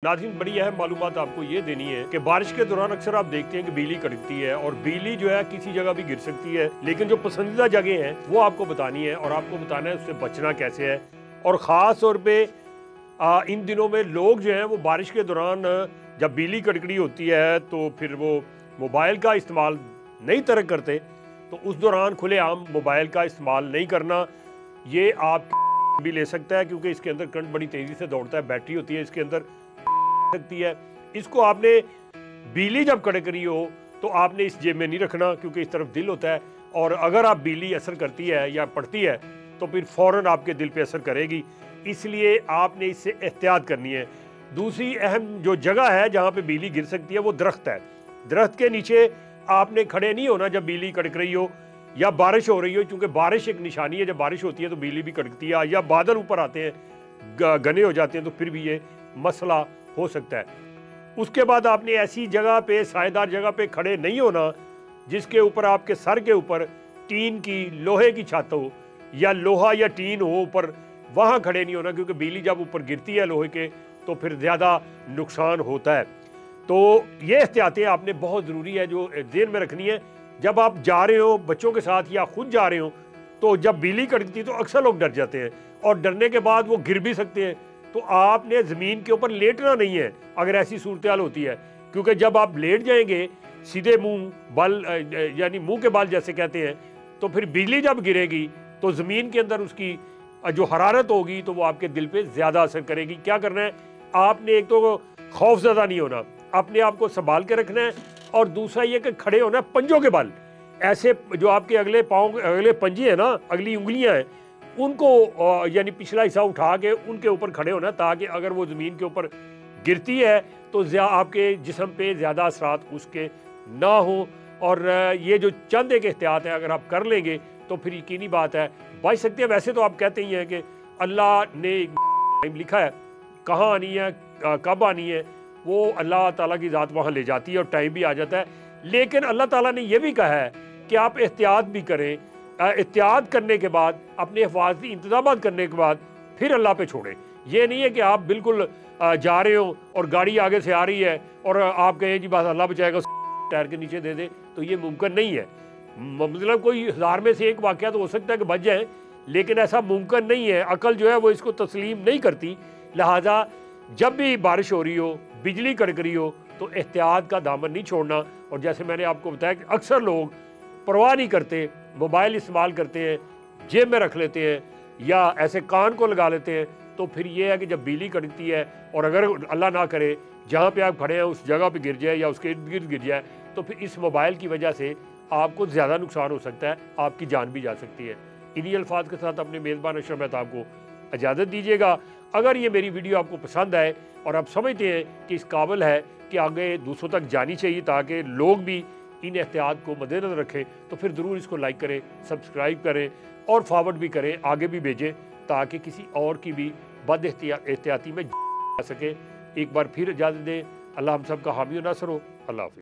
नाज़रीन, बड़ी अहम मालूमात आपको ये देनी है कि बारिश के दौरान अक्सर आप देखते हैं कि बिजली कड़कती है और बिजली जो है किसी जगह भी गिर सकती है, लेकिन जो पसंदीदा जगह हैं वो आपको बतानी है और आपको बताना है उससे बचना कैसे है। और ख़ास तौर पे इन दिनों में लोग जो हैं वो बारिश के दौरान जब बिजली कड़कड़ी होती है तो फिर वो मोबाइल का इस्तेमाल नहीं तरक करते, तो उस दौरान खुलेआम मोबाइल का इस्तेमाल नहीं करना। ये आप भी ले सकता है क्योंकि इसके अंदर करंट बड़ी तेज़ी से दौड़ता है, बैटरी होती है इसके अंदर सकती है। इसको आपने बिजली जब कड़क रही हो तो आपने इस जेब में नहीं रखना क्योंकि इस तरफ दिल होता है, और अगर आप बिजली असर करती है या पड़ती है तो फिर फ़ौरन आपके दिल पे असर करेगी, इसलिए आपने इससे एहतियात करनी है। दूसरी अहम जो जगह है जहाँ पे बिजली गिर सकती है वो दरख्त है। दरख्त के नीचे आपने खड़े नहीं होना जब बिजली कड़क रही हो या बारिश हो रही हो, क्योंकि बारिश एक निशानी है, जब बारिश होती है तो बिजली भी कड़कती है, या बादल ऊपर आते हैं घने हो जाते हैं तो फिर भी ये मसला हो सकता है। उसके बाद आपने ऐसी जगह पे, सायेदार जगह पे खड़े नहीं होना जिसके ऊपर आपके सर के ऊपर टीन की, लोहे की छत हो या लोहा या टीन हो ऊपर, वहाँ खड़े नहीं होना क्योंकि बिजली जब ऊपर गिरती है लोहे के तो फिर ज़्यादा नुकसान होता है। तो ये एहतियातें आपने बहुत ज़रूरी है जो ज़हन में रखनी है। जब आप जा रहे हो बच्चों के साथ या खुद जा रहे हो तो जब बिजली कड़कती है तो अक्सर लोग डर जाते हैं और डरने के बाद वो गिर भी सकते हैं, तो आपने ज़मीन के ऊपर लेटना नहीं है अगर ऐसी सूरत हाल होती है, क्योंकि जब आप लेट जाएंगे सीधे मुंह बल यानी मुंह के बाल जैसे कहते हैं, तो फिर बिजली जब गिरेगी तो ज़मीन के अंदर उसकी जो हरारत होगी तो वो आपके दिल पे ज़्यादा असर करेगी। क्या करना है, आपने एक तो खौफज़दा नहीं होना, अपने आप को संभाल के रखना है, और दूसरा ये कि खड़े होना है पंजों के बल। ऐसे जो आपके अगले पाँव, अगले पंजे हैं ना, अगली उंगलियाँ हैं, उनको यानी पिछला हिस्सा उठा के उनके ऊपर खड़े होना, ताकि अगर वो ज़मीन के ऊपर गिरती है तो आपके जिस्म पे ज़्यादा असरात उसके ना हो। और ये जो चंद एक एहतियात है अगर आप कर लेंगे तो फिर यकीनी बात है बच सकते हैं। वैसे तो आप कहते ही हैं कि अल्लाह ने टाइम लिखा है, कहाँ आनी है कब आनी है, वो अल्लाह ताला की ज़ात वहाँ ले जाती है और टाइम भी आ जाता है। लेकिन अल्लाह ताला ने यह भी कहा है कि आप एहतियात भी करें, एहतियात करने के बाद, अपने हिफाजती इंतजाम करने के बाद फिर अल्लाह पे छोड़ें। ये नहीं है कि आप बिल्कुल जा रहे हो और गाड़ी आगे से आ रही है और आप कहें जी बस अल्लाह बचाएगा, टायर के नीचे दे दे, तो ये मुमकिन नहीं है। मतलब कोई 1000 में से एक वाक़या तो हो सकता है कि बच जाए, लेकिन ऐसा मुमकिन नहीं है। अकल जो है वो इसको तस्लीम नहीं करती। लिहाजा जब भी बारिश हो रही हो, बिजली कड़क रही हो, तो एहतियात का दामन नहीं छोड़ना। और जैसे मैंने आपको बताया कि अक्सर लोग परवाह नहीं करते, मोबाइल इस्तेमाल करते हैं, जेब में रख लेते हैं या ऐसे कान को लगा लेते हैं, तो फिर ये है कि जब बिजली कड़कती है और अगर अल्लाह ना करे जहाँ पे आप खड़े हैं उस जगह पे गिर जाए या उसके इर्द गिर्द गिर जाए, तो फिर इस मोबाइल की वजह से आपको ज़्यादा नुकसान हो सकता है, आपकी जान भी जा सकती है। इन्हीं अल्फाज के साथ अपने मेज़बान अशरफ मेहताब को इजाज़त दीजिएगा। अगर ये मेरी वीडियो आपको पसंद आए और आप समझते हैं कि इस काबिल है कि आगे दूसरों तक जानी चाहिए ताकि लोग भी इन एहतियात को मद्देनज़र रखें, तो फिर ज़रूर इसको लाइक करें, सब्सक्राइब करें और फॉरवर्ड भी करें, आगे भी भेजें ताकि किसी और की भी बद एहतियाती में जा सके। एक बार फिर इजाज़त दें। अल्लाह हम सब का हामी और नासर हो। अल्लाह हाफ़िज़।